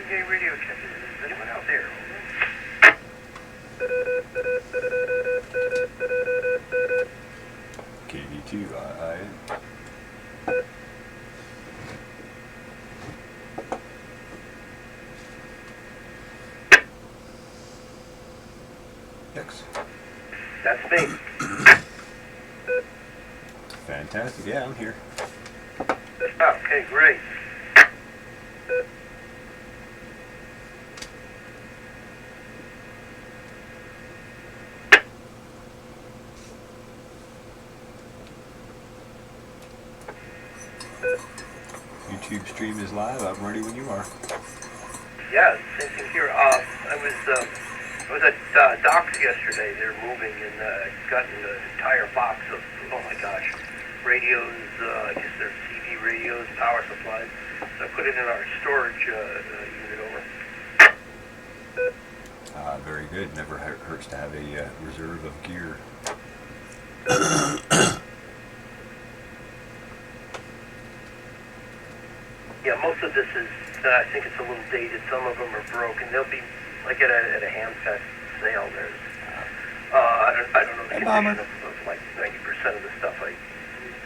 KDJ radio check. Is anyone out there? KD2IIN. X. That's me. Fantastic. Yeah, I'm here. Okay, great. YouTube stream is live. I'm ready when you are. Yeah, same thing here. I was at Doc's yesterday. They're moving and gotten an entire box of, oh my gosh, radios. I guess they're TV radios, power supplies. So I put it in our storage unit over. Very good. Never hurts to have a reserve of gear. Yeah, most of this is, I think it's a little dated. Some of them are broken. They'll be, like at a Hamfest sale, there's, I don't know the condition of like 90% of the stuff.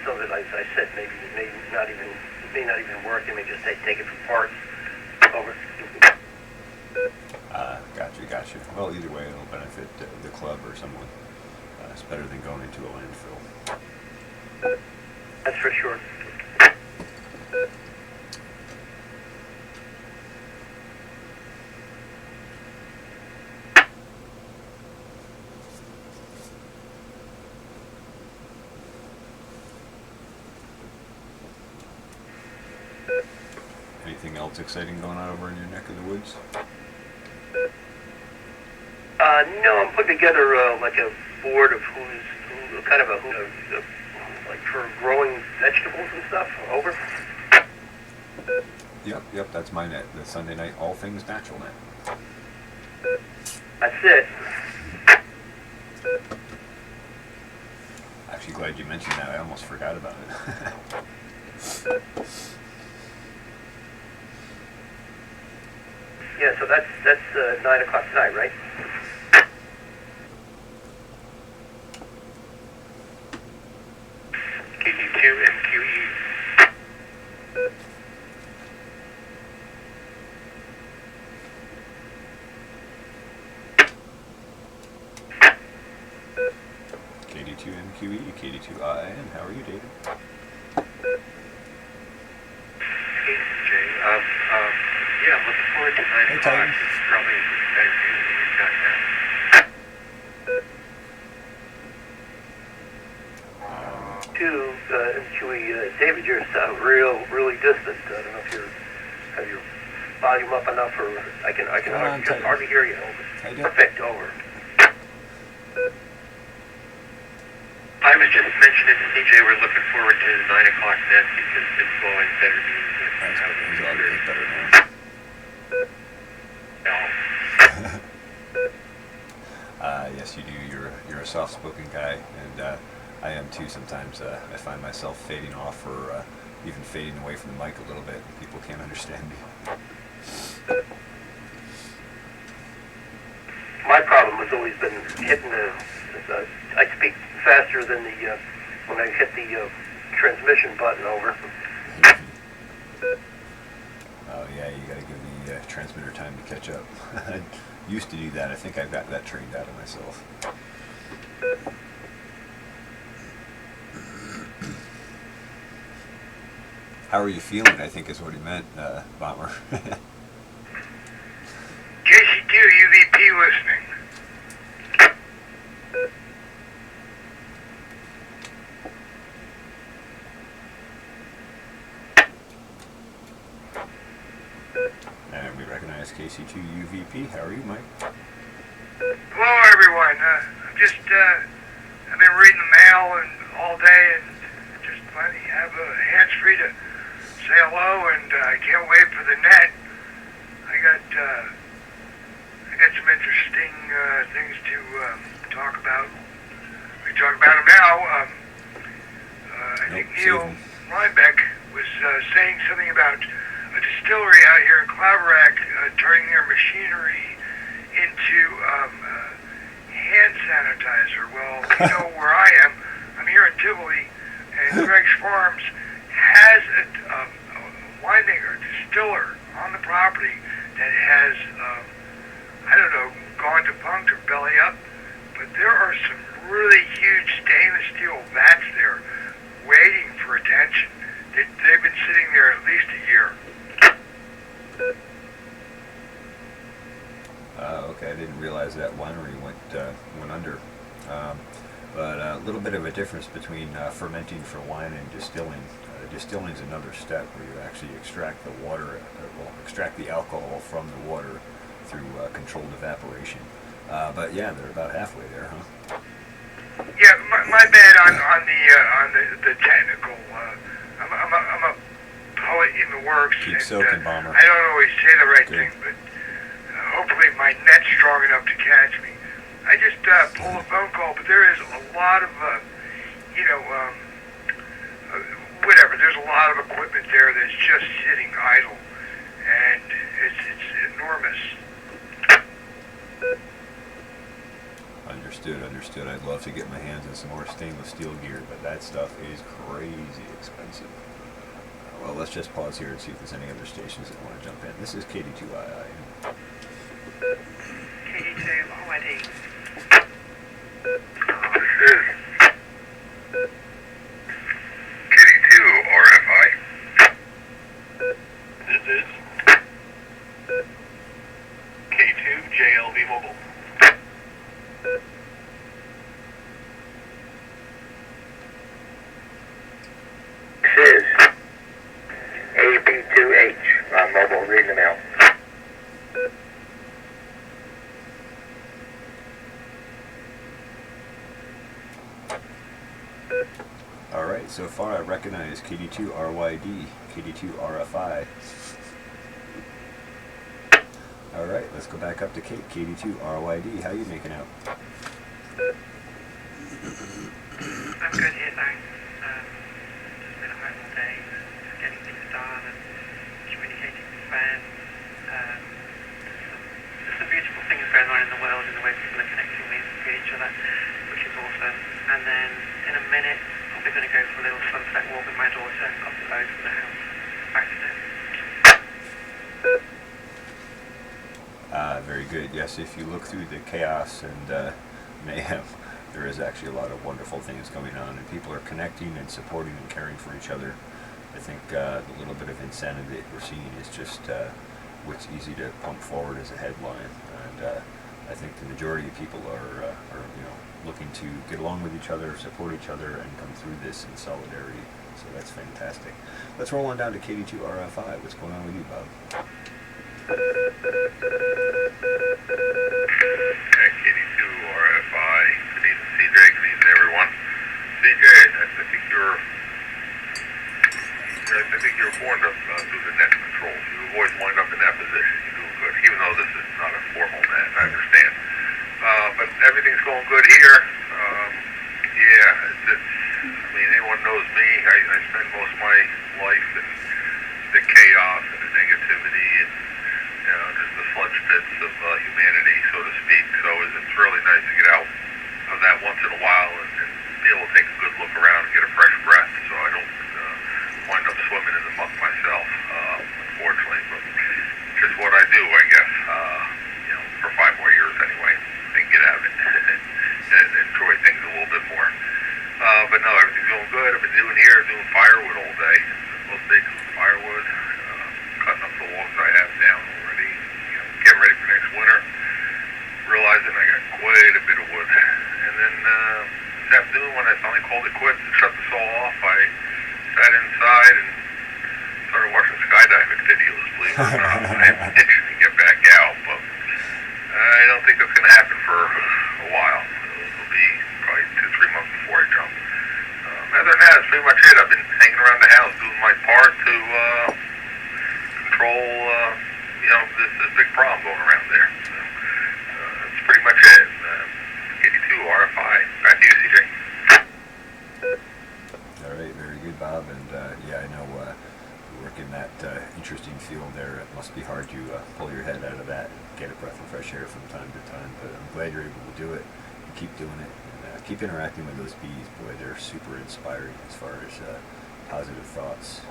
Some of it, I said, maybe may not even work. They may just take it for parts. Over. Gotcha. Well, either way, it'll benefit the club or someone. It's better than going into a landfill. That's for sure. Anything else exciting going on over in your neck of the woods? No, I'm putting together like a board of like for growing vegetables and stuff. Over. Yep, that's my net. The Sunday night All Things Natural net. That's it. Actually, glad you mentioned that. I almost forgot about it. Yeah, so that's 9 o'clock tonight, right? KD2MQE. KD2MQE, KD2IIN. How are you, David? KDJ. Yeah, I'm looking forward to 9 o'clock. It's probably better news than we've got now. David, you sound really distant. I don't know if have your volume up enough, or I can hardly hear you. Over. Perfect. Over. I was just mentioning to DJ we're looking forward to 9 o'clock net because it's blowing better news. Better now. Yes, you do. You're a soft-spoken guy, and I am too. Sometimes I find myself fading off or even fading away from the mic a little bit. People can't understand me. My problem has always been hitting I speak faster than when I hit the transmission button over. Oh yeah, you got to give the transmitter time to catch up. I used to do that. I think I've got that trained out of myself. How are you feeling, I think is what he meant, Bomber. JC2 UVP listening. And we recognize KC2 UVP. How are you, Mike? Hello, everyone. I've been reading the mail all day and just finally have a hands-free to say hello, and I can't wait for the net. I got some interesting things to talk about. We talk about them now. I think Neil Reinbeck was saying something about a distillery out here in Claverack turning their machinery into hand sanitizer. Well, you know where I am. I'm here in Tivoli, and Greg's Farms has a winemaker, a distiller on the property that has, I don't know, gone defunct or belly up, but there are some really huge stainless steel vats there waiting for attention. They've been sitting there at least a year. Okay, I didn't realize that winery went under. But a little bit of a difference between fermenting for wine and distilling. Distilling is another step where you actually extract the water, extract the alcohol from the water through controlled evaporation. But yeah, they're about halfway there, huh? Yeah, my bad on the technical. I'm a poet in the works. Keep soaking, Bomber. I don't always say the right Good. thing, but hopefully my net's strong enough to catch me. I just pulled a phone call, but there is a lot of, whatever. There's a lot of equipment there that's just sitting idle, and it's enormous. Understood. I'd love to get my hands on some more stainless steel gear, but that stuff is crazy expensive. Well, let's just pause here and see if there's any other stations that want to jump in. This is KD2II. KD2 already. This is KD2 RFI. This is K2 JLV Mobile. This is AB2H mobile reading the mail. Alright, so far I recognize KD2RYD, KD2RFI. Alright, let's go back up to Kate, KD2RYD. How you making out? I'm good here, thanks. Just been at home all day, just getting things done and communicating with fans. There's some beautiful things going on in the world in the way people are connecting with each other, which is awesome. And then in a minute, probably going to go for a little sunset walk with my daughter up the road from the house. Back to them. Very good. Yes, if you look through the chaos and mayhem, there is actually a lot of wonderful things going on, and people are connecting and supporting and caring for each other. I think the little bit of insanity that we're seeing is just what's easy to pump forward as a headline, and I think the majority of people are looking to get along with each other, support each other, and come through this in solidarity. So that's fantastic. Let's roll on down to KD2RFI. What's going on with you, Bob? KD2RFI. Good evening, CJ. Good evening, everyone. CJ, I think you're born to do the net control. You always wind up in that position. You do good, even though this is not a formal net. I understand. But everything's going good here. Anyone knows me. I spend most of my life in the chaos and the negativity and just the sludge pits of humanity, so to speak. So it's really nice to get out of that once in a while and be able to take a good look around and get a fresh breath, so I don't wind up swimming in the muck myself, unfortunately. But just what I do, I guess. For 5 more years anyway, and get out of it and enjoy things a little bit more. But no, everything's going good. I've been doing firewood all day. Both days doing firewood, cutting up the logs I have down already, getting ready for next winter. Realizing I got quite a bit of wood. And then this afternoon when I finally called it quits and shut the saw off, I sat inside and started watching skydiving videos, believe it or not. I'm itching to get back out, but I don't think that's going to happen for a while. It'll be probably 2-3 months before I jump. Other than that, that's pretty much it. I've been hanging around the house doing my part to control, this big problem going around there. So, that's pretty much it. KD2 RFI. Back to you, CJ. All right, very good, Bob. And I know we're in that interesting field there. It must be hard to pull your head out of that and get a breath of fresh air from time to time, but I'm glad you're able to do it and keep doing it. And, keep interacting with those bees. Boy, they're super inspiring as far as positive thoughts.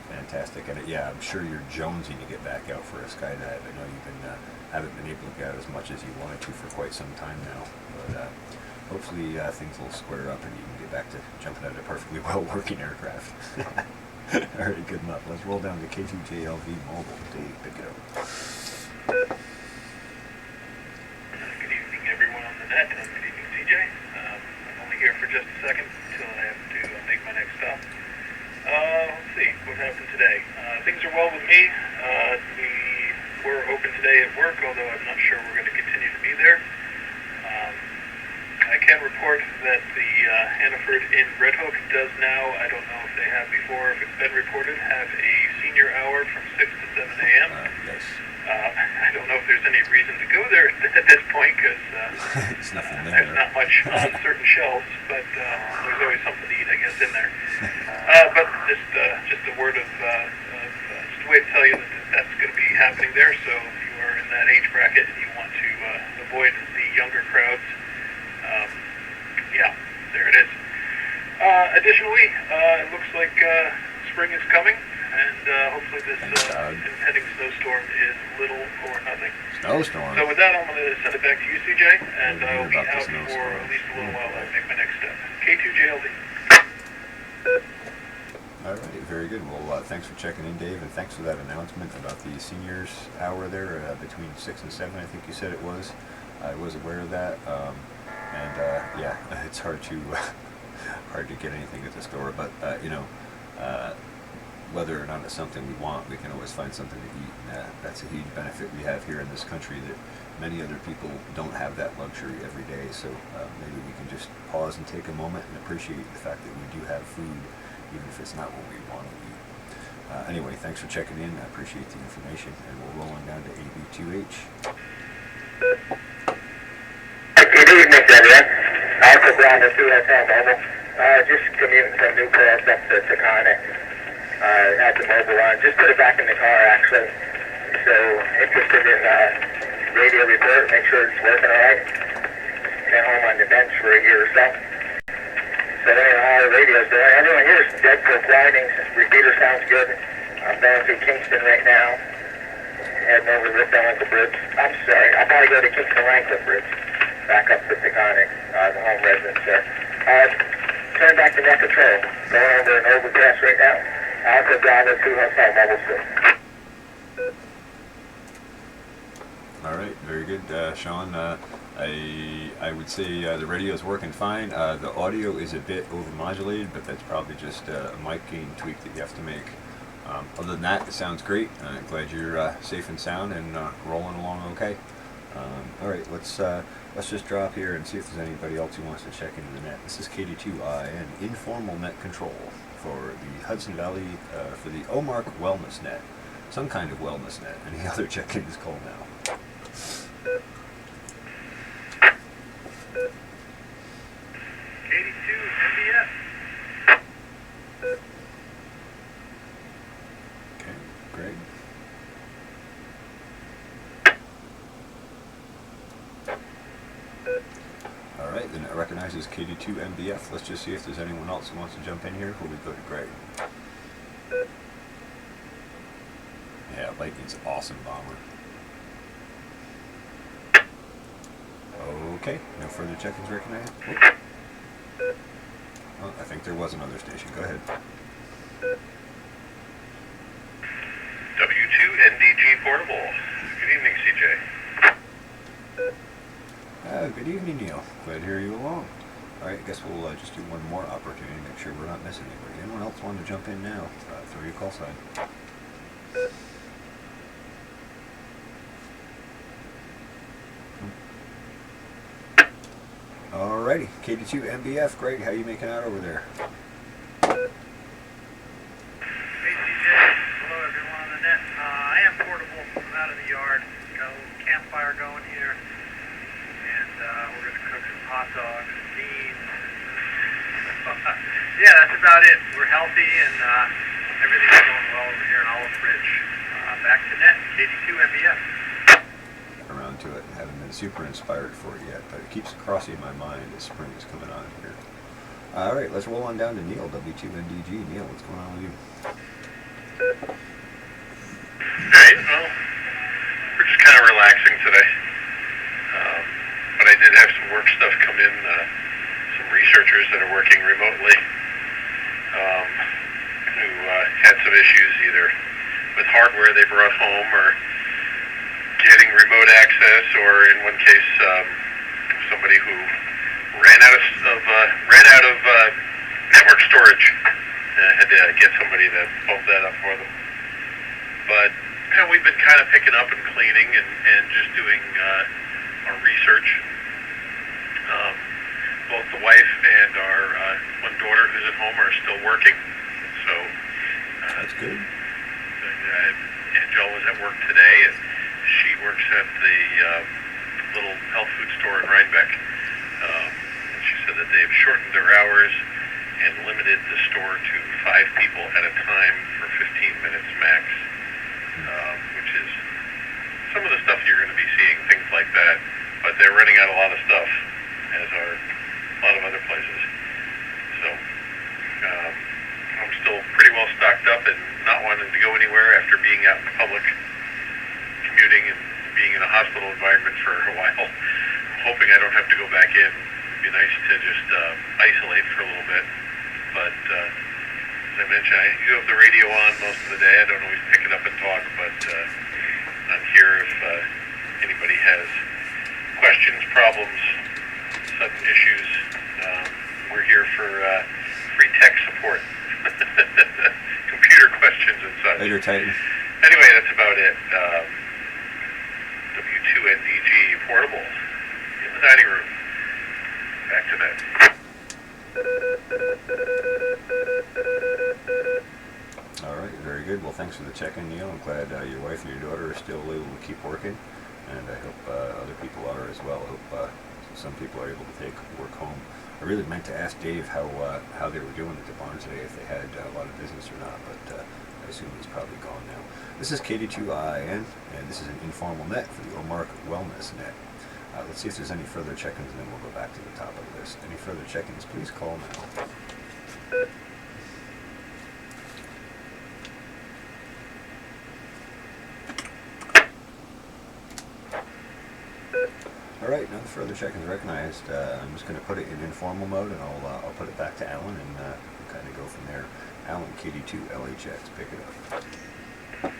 Fantastic. And yeah, I'm sure you're jonesing to get back out for a skydive. I know you've been haven't been able to get out as much as you wanted to for quite some time now, but hopefully things will square up and you can get back to jumping out of a perfectly well working aircraft. All right, good enough. Let's roll down to K2JLV Mobile. Dave, pick it up. Good evening, everyone on the net, and good evening, CJ. I'm only here for just a second until I have to make my next stop. Let's see, what happened today? Things are well with me. We were open today at work, although I'm not sure we're going to continue to be there. I can report that the Hannaford in Red Hook does now, I don't know if they have before, if it's been reported, have a senior hour from 6 to 7 a.m. Yes. I don't know if there's any reason to go there at this point, because there's not much on certain shelves, but there's always something to eat, I guess, in there. But just a word of just a way to tell you that that's going to be happening there, so if you are in that age bracket and you want to avoid the younger crowds, yeah, there it is. Additionally, it looks like spring is coming, and hopefully this impending snowstorm is little or nothing. Snowstorm? So with that, I'm going to send it back to you, CJ, and I'll be out for at least a little while I make my next step. K2JLD. All right, very good. Well, thanks for checking in, Dave, and thanks for that announcement about the seniors hour there between 6 and 7, I think you said it was. I was aware of that, and yeah, it's hard to get anything at the store, but you know, whether or not it's something we want, we can always find something to eat, and that's a huge benefit we have here in this country that many other people don't have that luxury every day. So maybe we can just pause and take a moment and appreciate the fact that we do have food, even if it's not what we want to eat. Anyway, thanks for checking in. I appreciate the information, and we'll roll on down to AB2H. Good evening, gentlemen. Alpha Bravo 2 Hotel Mobile. Just commuting from Newcross up to Taconic. At the mobile line. Just put it back in the car, actually. So, interested in radio report, make sure it's working all right. Been home on the bench for a year or so. So anyway, all the radio's doing. Everyone here is dead for quieting. Repeater sounds good. I'm going through Kingston right now. Heading over the Ripon Bridge. I'm sorry, I'll probably go to Kingston-Rankin Bridge. Back up to Taconic, the home residence there. Turn back to net control. Going over an overpass right now. Alpha Bravo 2 Hotel Mobile 6. All right, very good, Sean. I would say the radio is working fine. The audio is a bit overmodulated, but that's probably just a mic gain tweak that you have to make. Other than that, it sounds great. I'm glad you're safe and sound and rolling along okay. All right, let's just drop here and see if there's anybody else who wants to check into the net. This is KD2IN informal net control for the Hudson Valley, for the OMARC Wellness Net. Some kind of wellness net. Any other check-in is called now. KD2 MBS. Okay, Greg. All right, then it recognizes KD2 MBF. Let's just see if there's anyone else who wants to jump in here before we go to Greg. Yeah, Lightning's awesome, Bomber. Okay, no further check-ins recognized. Well, I think there was another station. Go ahead. W2NDG Portable. Good evening, CJ. Good evening, Neil. Glad to hear you along. All right, I guess we'll just do one more opportunity to make sure we're not missing anybody. Anyone else want to jump in now? Throw your call sign. Alrighty, KD2 MBF. Greg, how you making out over there? Hey CJ, hello everyone on the net. I am portable. I'm out of the yard. Got a little campfire going here. And we're going to cook some hot dogs and beans. Yeah, that's about it. We're healthy and everything's going well. Rich. Back to net, KD2 MBS. Around to it and haven't been super inspired for it yet, but it keeps crossing my mind as spring is coming on here. All right, let's roll on down to Neil, W2NDG. Neil, what's going on with you? Hey, well, we're just kind of relaxing today. But I did have some work stuff come in, some researchers that are working remotely who had some issues either with hardware they brought home or getting remote access, or in one case, somebody who ran out of network storage and had to get somebody to pump that up for them. But we've been kind of picking up and cleaning and just doing our research. Both the wife and our one daughter who's at home are still working, so that's good. Angel was at work today, and she works at the little health food store in Rhinebeck. She said that they've shortened their hours and limited the store to 5 people at a time for 15 minutes max, which is some of the stuff you're going to be seeing, things like that. But they're running out a lot of stuff, as are a lot of other places. So I'm still pretty well stocked up and not wanting to go anywhere after being out in public, commuting and being in a hospital environment for a while. I'm hoping I don't have to go back in. It'd be nice to just isolate for a little bit. But as I mentioned, I do have the radio on most of the day. I don't always pick it up and talk, but I'm here if anybody has questions, problems, sudden issues. We're here for free tech support. Computer questions and such. Later, Titan. Anyway, that's about it. W2NDG portable in the dining room. Back to that. All right, very good. Well, thanks for the check-in, Neil. I'm glad your wife and your daughter are still able to keep working, and I hope other people are as well. I hope some people are able to take work home. I really meant to ask Dave how they were doing at the barn today, if they had a lot of business or not, but I assume he's probably gone now. This is KD2IN, and this is an informal net for the OMARC Wellness Net. Let's see if there's any further check-ins, and then we'll go back to the top of the list. Any further check-ins, please call now. All right, no further check-ins recognized. I'm just going to put it in informal mode, and I'll put it back to Alan, and we'll kind of go from there. Alan, KD2 LHX, pick it up.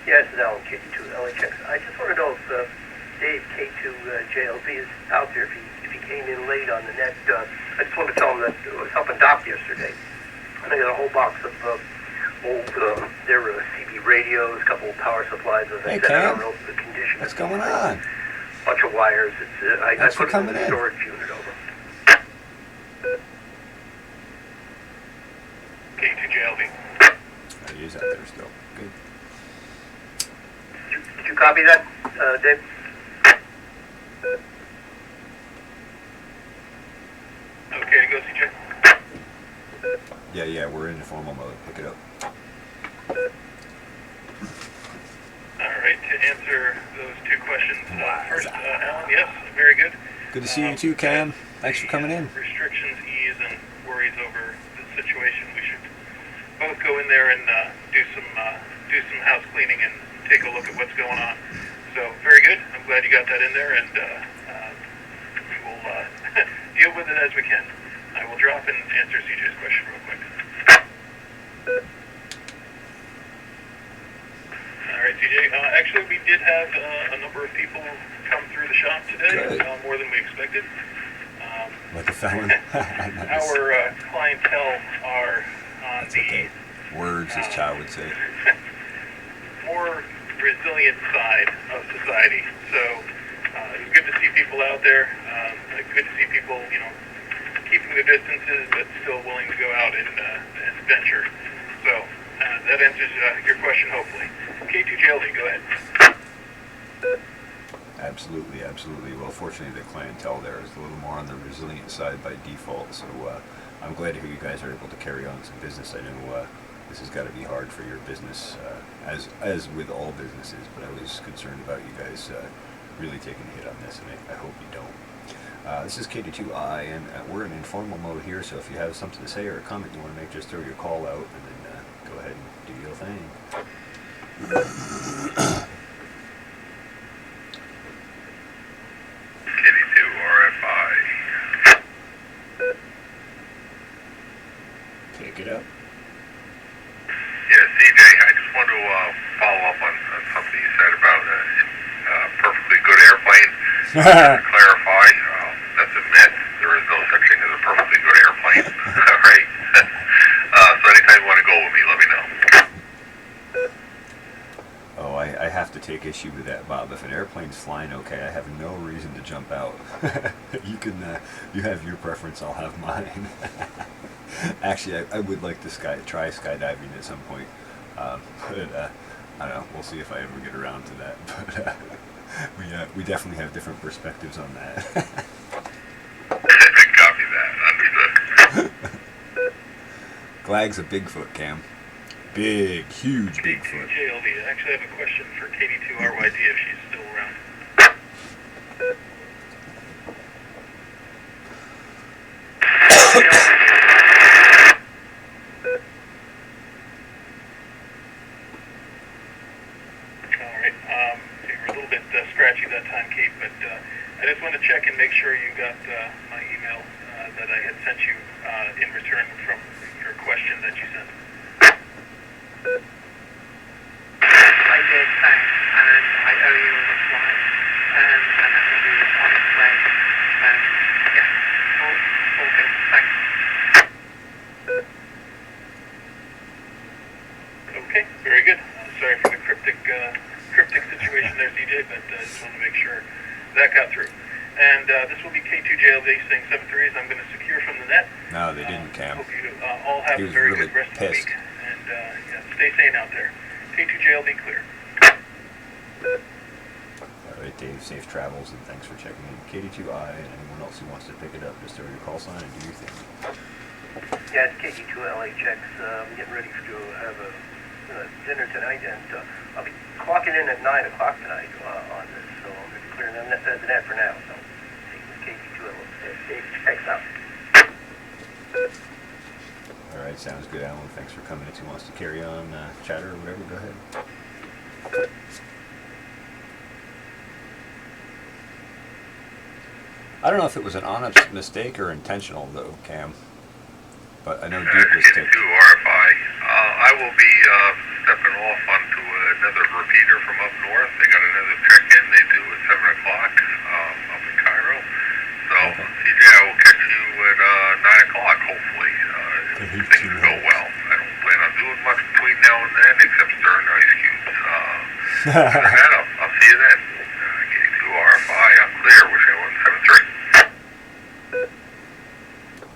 Yeah, this is Alan, KD2 LHX. I just want to know if Dave, K2 JLB, is out there. If he came in late on the net, I just want to tell him that I was helping Doc yesterday, and I got a whole box of old CB radios, a couple of power supplies. As I said, I don't know the condition. What's going on? Bunch of wires. I put it in the storage unit over. K2 JLB. He's out there still. Good. Did you copy that, Dave? Okay to go, CJ? Yeah, we're in informal mode. Pick it up. All right, to answer those two questions. First, Alan, yes, very good. Good to see you too, Cam. Thanks for coming in. Restrictions ease and worries over the situation. We should both go in there and do some house cleaning and take a look at what's going on. So very good. I'm glad you got that in there, and we will deal with it as we can. I will drop and answer CJ's question real quick. All right, CJ. Actually, we did have a number of people come through the shop today, more than we expected. Like a felon. Nice. Our clientele are on That's okay. Words, as Chow would say. more resilient side of society. So it's good to see people out there. Good to see people, keeping their distances, but still willing to go out and venture. So that answers your question, hopefully. K2JLD, go ahead. Absolutely. Well, fortunately, the clientele there is a little more on the resilient side by default. So I'm glad to hear you guys are able to carry on some business. I know this has got to be hard for your business, as with all businesses, but I was concerned about you guys really taking a hit on this, and I hope you don't. This is KD2I, and we're in informal mode here, so if you have something to say or a comment you want to make, just throw your call out, and then go ahead and do your thing. Pick it up. Yeah, CJ, I just want to follow up on something you said about perfectly good airplane. To clarify, that's a myth. There is no such thing as a perfectly good airplane. Right? So anytime you want to go with me, let me know. Oh, I have to take issue with that, Bob. If an airplane's flying okay, I have no reason to jump out. You can, you have your preference, I'll have mine. Actually, I would like to try skydiving at some point, but I don't know. We'll see if I ever get around to that. But we definitely have different perspectives on that. Copy that. Understood. Glag's a Bigfoot, Cam. Big, huge Bigfoot. JLD, I actually have a question for KD2RYD if she's still around. Alright, you were a little bit scratchy that time, Kate, but I just wanted to check and make sure you got my email that I had sent you in return from your question that you sent. I did, thanks, and I owe you a reply, and I think we were on its way, yeah, all good, thanks. Okay, very good. Sorry for the cryptic situation there, CJ, but I just wanted to make sure that got through. And this will be K2JLD saying 73s. I'm going to secure from the net. No, they didn't, Cam. Hope you all have He a was very really good rest pissed. of the week. And yeah, stay sane out there. K2JLD clear. Alright, Dave, safe travels, and thanks for checking in. KD2I, and anyone else who wants to pick it up, just throw your call sign and do your thing. Yeah, it's KD2LHX. I'm getting ready to have a dinner tonight, and I'll be clocking in at 9 o'clock tonight on this, so I'm going to be clearing the net for now. So, KD2LHX out. Alright, sounds good, Alan. Thanks for coming. If he wants to carry on, chatter or whatever, go ahead. I don't know if it was an honest mistake or intentional, though, Cam. But I know Duke was ticked. KD2RFI, I will be stepping off onto another repeater from up north. They got another check-in they do at 7 o'clock up in Cairo. So, Okay. CJ, I will catch you at 9 o'clock, hopefully, if things go well. I don't plan on doing much between now and then, except stirring ice cubes. Other than that, I'll see you then. KD2RFI, I'm clear. Wish I wasn't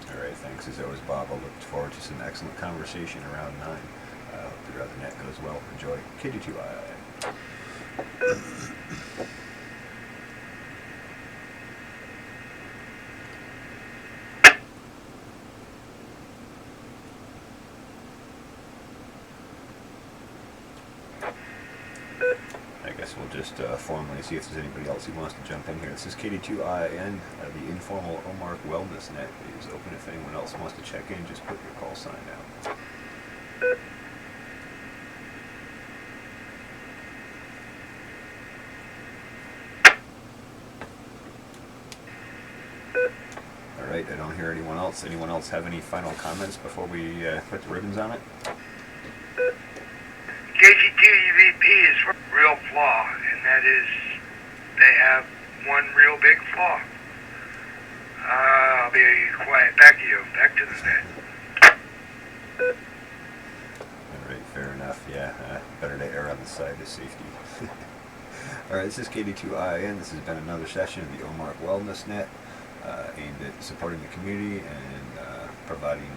7-3. Alright, thanks as always, Bob. I look forward to some excellent conversation around 9. Hope the other net goes well. Enjoy. KD2I. I guess we'll just formally see if there's anybody else who wants to jump in here. This is KD2IN. The informal OMARC Wellness Net is open. If anyone else wants to check in, just put your call sign down. Alright, I don't hear anyone else. Anyone else have any final comments before we put the ribbons on it? KG2EVP is a real flaw, and that is they have one real big flaw. I'll be quiet. Back to you. Back to the net. Alright, fair enough. Yeah, better to err on the side of safety. Alright, this is KD2IN. This has been another session of the OMARC Wellness Net, aimed at supporting the community and providing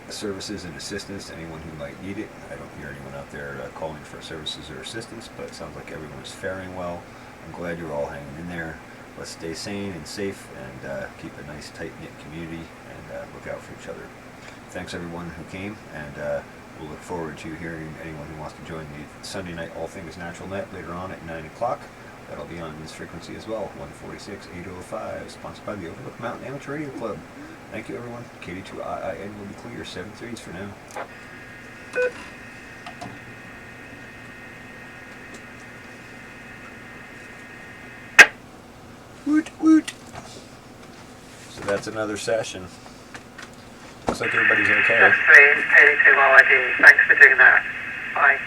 services and assistance to anyone who might need it. I don't hear anyone out there calling for services or assistance, but it sounds like everyone is faring well. I'm glad you're all hanging in there. Let's stay sane and safe and keep a nice tight-knit community and look out for each other. Thanks everyone who came, and we'll look forward to hearing anyone who wants to join the Sunday night All Things Natural Net later on at 9 o'clock. That'll be on this frequency as well, 146.805, sponsored by the Overlook Mountain Amateur Radio Club. Thank you, everyone. KD2IIN will be clear, 7/3 for now. Woot woot. So that's another session. Looks like everybody's okay. That's the KD2RID. Thanks for doing that. Bye.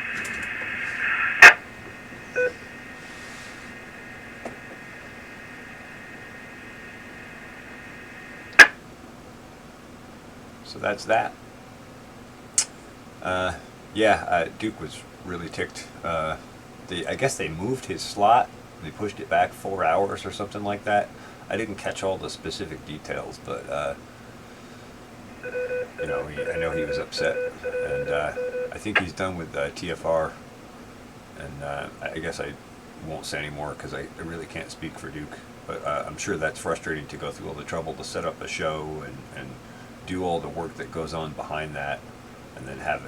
So that's that. Duke was really ticked. I guess they moved his slot. They pushed it back 4 hours or something like that. I didn't catch all the specific details, but I know he was upset, and I think he's done with TFR. And I guess I won't say any more because I really can't speak for Duke. But I'm sure that's frustrating to go through all the trouble to set up a show and do all the work that goes on behind that, and then have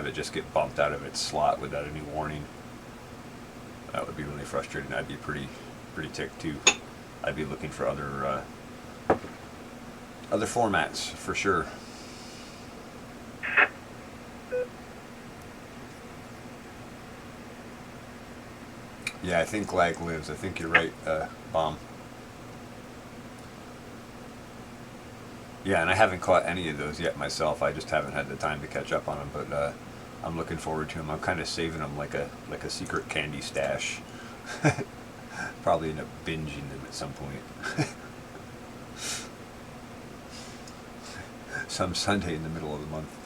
it just get bumped out of its slot without any warning. That would be really frustrating. I'd be pretty ticked too. I'd be looking for other formats for sure. Yeah, I think lag lives. I think you're right, Bomb. Yeah, and I haven't caught any of those yet myself. I just haven't had the time to catch up on them, but I'm looking forward to them. I'm kind of saving them like a secret candy stash. Probably end up binging them at some point. Some Sunday in the middle of the month.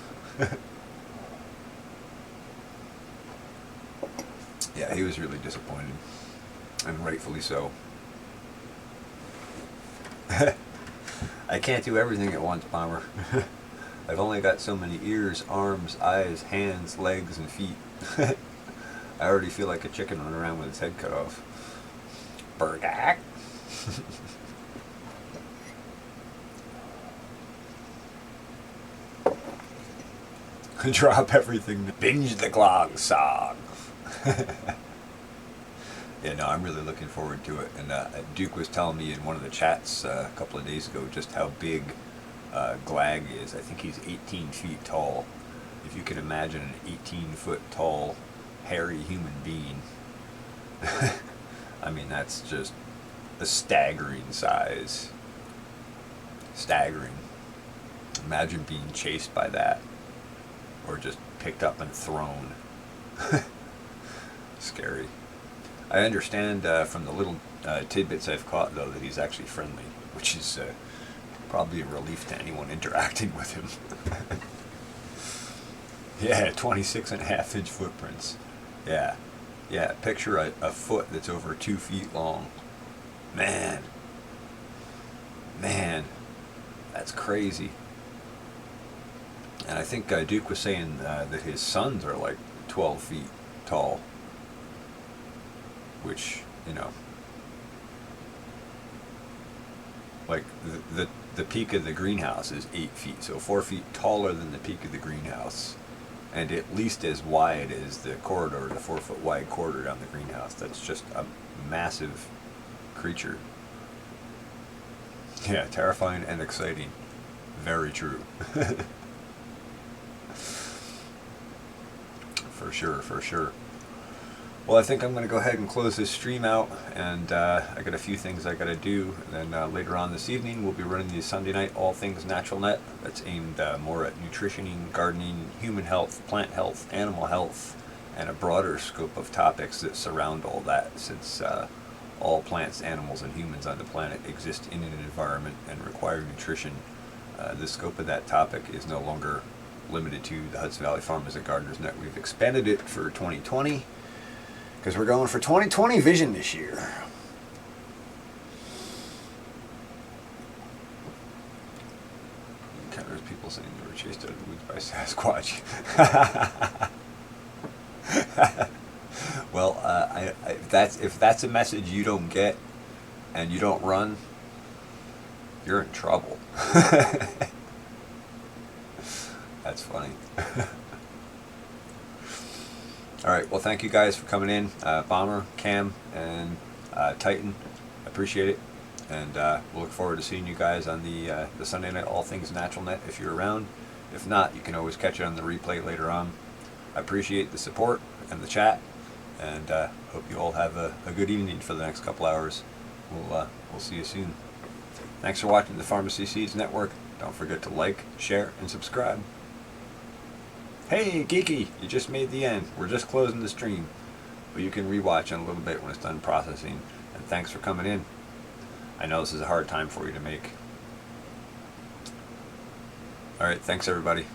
Yeah, he was really disappointed, and rightfully so. I can't do everything at once, Bomber. I've only got so many ears, arms, eyes, hands, legs, and feet. I already feel like a chicken running around with its head cut off. Burgak. Drop everything. Binge the Glog song. Yeah, no, I'm really looking forward to it. And Duke was telling me in one of the chats a couple of days ago just how big Glag is. I think he's 18 feet tall. If you can imagine an 18-foot tall, hairy human being. I mean, that's just a staggering size. Staggering. Imagine being chased by that. Or just picked up and thrown. Scary. I understand from the little tidbits I've caught, though, that he's actually friendly, which is probably a relief to anyone interacting with him. Yeah, 26.5-inch footprints. Yeah, picture a foot that's over 2 feet long. Man, that's crazy. And I think Duke was saying that his sons are like 12 feet tall. Which, like the peak of the greenhouse is 8 feet, so 4 feet taller than the peak of the greenhouse, and at least as wide as the corridor, the 4 foot wide corridor down the greenhouse. That's just a massive creature. Yeah, terrifying and exciting. Very true. For sure. Well, I think I'm going to go ahead and close this stream out, and I got a few things I got to do. And then later on this evening, we'll be running the Sunday night All Things Natural Net. That's aimed more at nutritioning, gardening, human health, plant health, animal health, and a broader scope of topics that surround all that, since all plants, animals, and humans on the planet exist in an environment and require nutrition. The scope of that topic is no longer limited to the Hudson Valley Farmers and Gardeners Net. We've expanded it for 2020. Because we're going for 2020 vision this year. There's people saying they were chased out of the woods by Sasquatch. Well, if that's a message you don't get and you don't run, you're in trouble. That's funny. All right, well, thank you guys for coming in. Bomber, Cam, and Titan. Appreciate it. And we'll look forward to seeing you guys on the Sunday night All Things Natural Net if you're around. If not, you can always catch it on the replay later on. I appreciate the support and the chat, and hope you all have a good evening for the next couple hours. We'll see you soon. Thanks for watching the Pharmacy Seeds Network. Don't forget to like, share, and subscribe. Hey, Geeky, you just made the end. We're just closing the stream, but you can rewatch in a little bit when it's done processing. And thanks for coming in. I know this is a hard time for you to make. All right, thanks everybody.